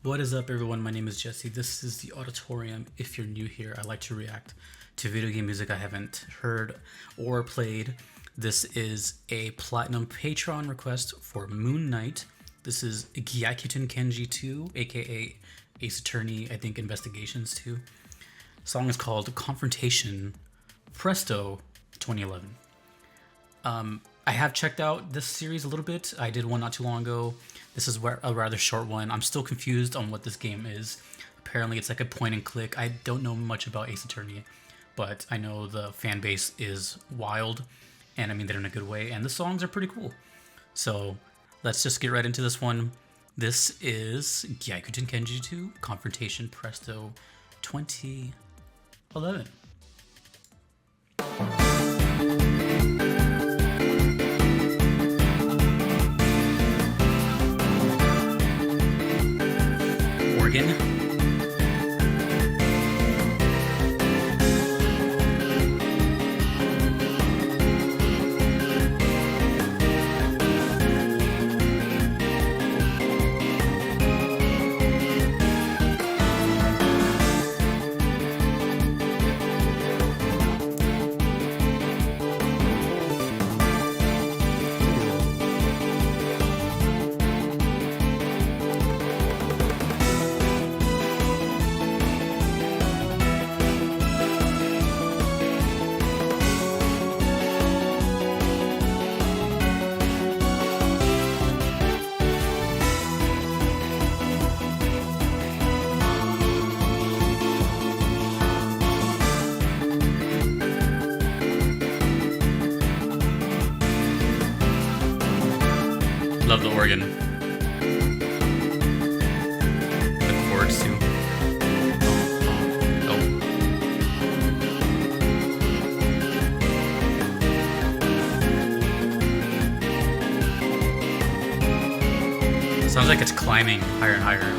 What is up, everyone? My name is Jesse. This is the Auditorium. If you're new here, I like to react to video game music I haven't heard or played. This is a platinum Patreon request for Moon Knight. This is Gyakuten Kenji 2, aka Ace Attorney, I think Investigations 2. The song is called Confrontation Presto 2011. I have checked out this series a little bit. I did one not too long ago. This is a rather short one. I'm still confused on what this game is. Apparently it's like a point and click. I don't know much about Ace Attorney, but I know the fan base is wild, and I mean that in a good way, and the songs are pretty cool. So let's just get right into this one. This is Gyakuten Kenji 2, Confrontation Presto 2011. Organ. Love the organ. The chords too. Oh. Sounds like it's climbing higher and higher.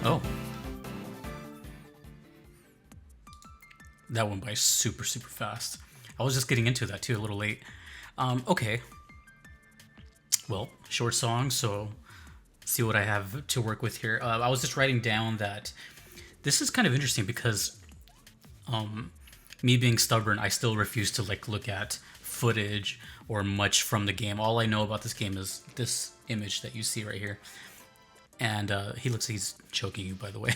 Oh. That went by super fast. I was just getting into that too, a little late. Okay. Well, short song, so see what I have to work with here. I was just writing down that this is kind of interesting because me being stubborn, I still refuse to look at footage or much from the game. All I know about this game is this image that you see right here. And he looks like he's choking you, by the way.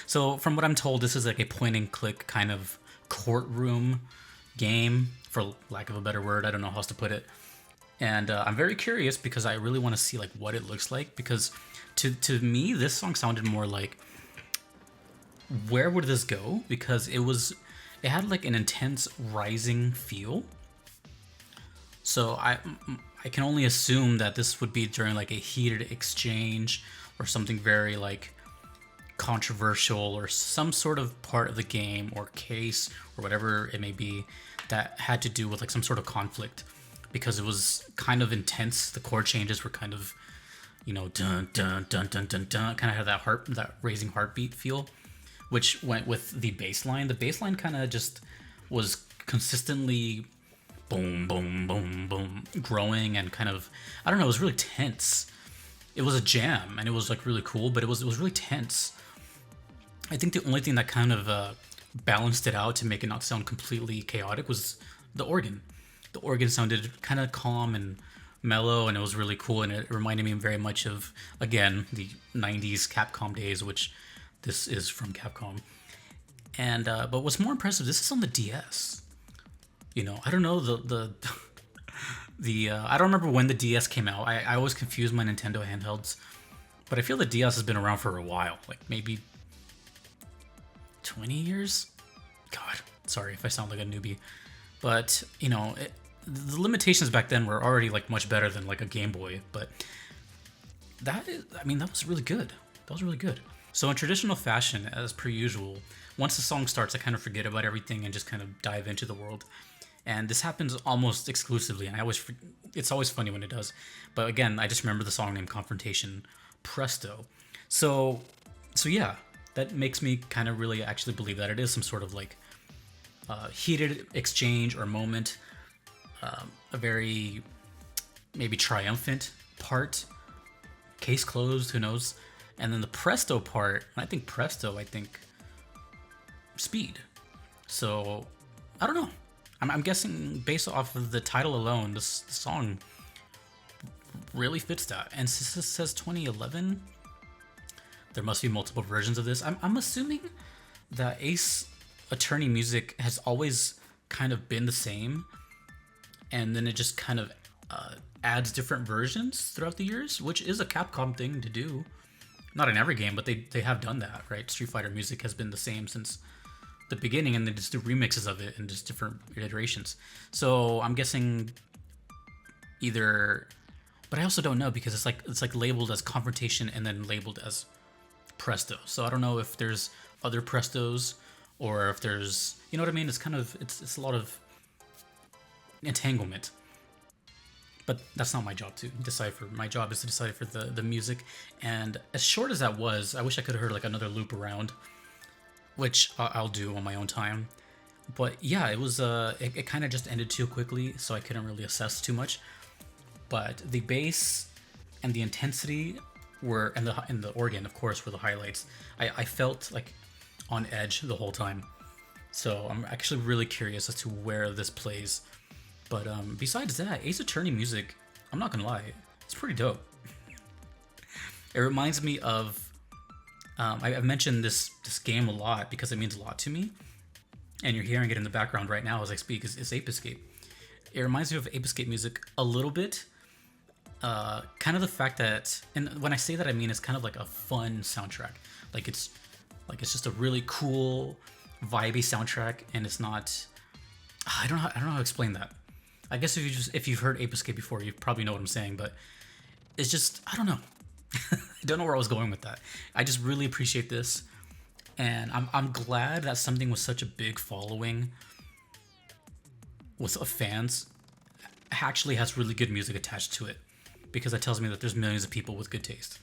So from what I'm told, this is like a point and click kind of courtroom game, for lack of a better word. I don't know how else to put it. And I'm very curious because I really want to see like what it looks like, because to me, this song sounded more like, where would this go? Because it had like an intense rising feel. So I can only assume that this would be during like a heated exchange or something very like controversial, or some sort of part of the game or case or whatever it may be that had to do with like some sort of conflict, because it was kind of intense. The chord changes were kind of, you know, dun dun dun dun dun dun, kind of had that raising heartbeat feel, which went with the bass line. The bass line kind of just was consistently boom, boom, boom, boom, growing, and kind of, I don't know, it was really tense. It was a jam, and it was like really cool, but it was really tense. I think the only thing that kind of balanced it out to make it not sound completely chaotic was the organ. The organ sounded kind of calm and mellow, and it was really cool, and it reminded me very much of, again, the 90s Capcom days, which this is from Capcom. And but what's more impressive, this is on the DS. You know, I don't know, I don't remember when the DS came out. I always confuse my Nintendo handhelds, but I feel the DS has been around for a while, like maybe 20 years? God, sorry if I sound like a newbie. But, you know, the limitations back then were already like much better than like a Game Boy, but I mean, that was really good. That was really good. So in traditional fashion, as per usual, once the song starts, I kind of forget about everything and just kind of dive into the world. And this happens almost exclusively, and it's always funny when it does. But again, I just remember the song named Confrontation Presto. So yeah, that makes me kind of really actually believe that it is some sort of like heated exchange or moment, a very maybe triumphant part. Case closed, who knows? And then the presto part, I think speed. So I don't know. I'm guessing based off of the title alone, the song really fits that. And since it says 2011, there must be multiple versions of this. I'm assuming that Ace Attorney music has always kind of been the same, and then it just kind of adds different versions throughout the years, which is a Capcom thing to do. Not in every game, but they have done that, right? Street Fighter music has been the same since the beginning, and they just do remixes of it and just different iterations. So I'm guessing either, but I also don't know because it's like labeled as Confrontation and then labeled as Presto. So I don't know if there's other Prestos or if there's, you know what I mean? It's kind of it's a lot of entanglement. But that's not my job to decipher. My job is to decipher the music. And as short as that was, I wish I could have heard like another loop around, which I'll do on my own time. But yeah, it was it kind of just ended too quickly, so I couldn't really assess too much. But the bass and the intensity were, and the organ, of course, were the highlights. I felt like on edge the whole time. So I'm actually really curious as to where this plays. But besides that, Ace Attorney music, I'm not gonna lie, it's pretty dope. It reminds me of, I've mentioned this game a lot because it means a lot to me, and you're hearing it in the background right now as I speak. Is Ape Escape. It reminds me of Ape Escape music a little bit. Kind of the fact that, and when I say that, I mean it's kind of like a fun soundtrack. Like it's just a really cool, vibey soundtrack, and it's not. I don't know how to explain that. I guess if you've heard Ape Escape before, you probably know what I'm saying, but it's just, I don't know. I don't know where I was going with that. I just really appreciate this, and I'm glad that something with such a big following with fans actually has really good music attached to it, because that tells me that there's millions of people with good taste.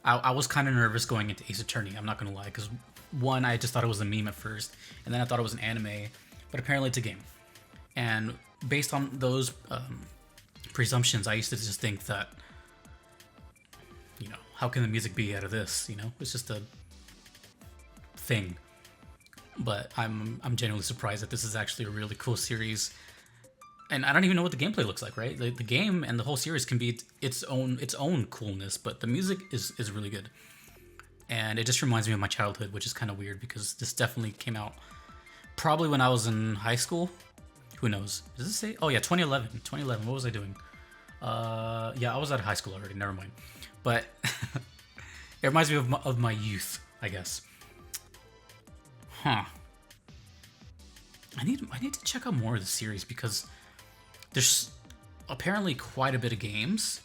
I was kind of nervous going into Ace Attorney, I'm not gonna lie, because one, I just thought it was a meme at first, and then I thought it was an anime, but apparently it's a game. And based on those presumptions, I used to just think that, you know, how can the music be out of this? You know, it's just a thing. But I'm genuinely surprised that this is actually a really cool series, and I don't even know what the gameplay looks like. Right, the game and the whole series can be its own coolness, but the music is really good, and it just reminds me of my childhood, which is kind of weird because this definitely came out probably when I was in high school. Who knows? Does it say? Oh yeah, 2011. 2011. What was I doing? Yeah, I was out of high school already. Never mind. But it reminds me of my youth, I guess. Huh. I need to check out more of the series because there's apparently quite a bit of games,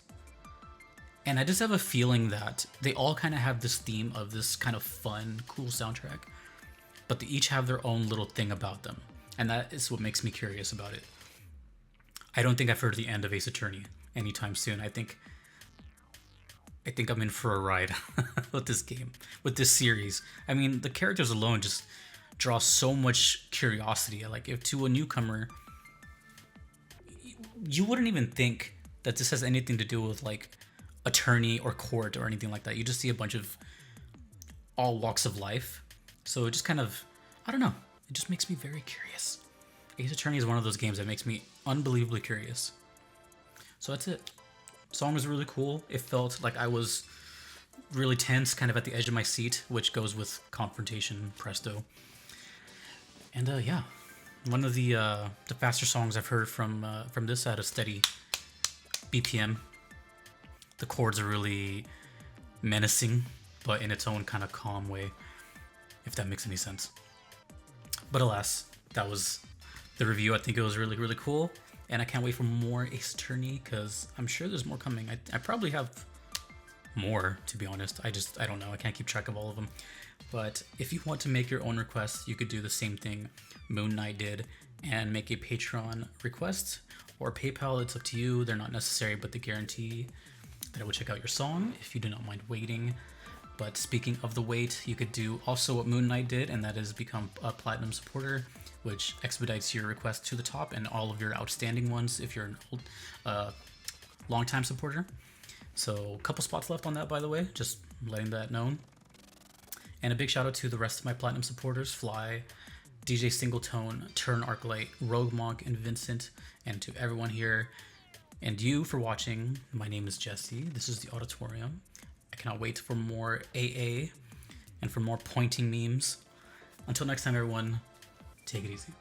and I just have a feeling that they all kind of have this theme of this kind of fun, cool soundtrack, but they each have their own little thing about them. And that is what makes me curious about it. I don't think I've heard the end of Ace Attorney anytime soon. I think I'm in for a ride with this game, with this series. I mean, the characters alone just draw so much curiosity. Like, if to a newcomer, you wouldn't even think that this has anything to do with like attorney or court or anything like that. You just see a bunch of all walks of life. So it just kind of, I don't know. It just makes me very curious. Ace Attorney is one of those games that makes me unbelievably curious. So that's it. Song was really cool. It felt like I was really tense, kind of at the edge of my seat, which goes with Confrontation Presto. And yeah, one of the faster songs I've heard from this at a steady BPM. The chords are really menacing, but in its own kind of calm way, if that makes any sense. But alas, that was the review. I think it was really, really cool. And I can't wait for more Ace Attorney because I'm sure there's more coming. I probably have more, to be honest. I don't know. I can't keep track of all of them. But if you want to make your own requests, you could do the same thing Moon Knight did and make a Patreon request or PayPal. It's up to you. They're not necessary, but they guarantee that I will check out your song if you do not mind waiting. But speaking of the wait, you could do also what Moon Knight did, and that is become a Platinum supporter, which expedites your request to the top and all of your outstanding ones if you're an old, long-time supporter. So a couple spots left on that, by the way, just letting that known. And a big shout out to the rest of my Platinum supporters, Fly, DJ Singletone, Turn Arclight, Rogue Monk, and Vincent, and to everyone here and you for watching. My name is Jesse. This is the Auditorium. I cannot wait for more AA and for more pointing memes. Until next time, everyone, take it easy.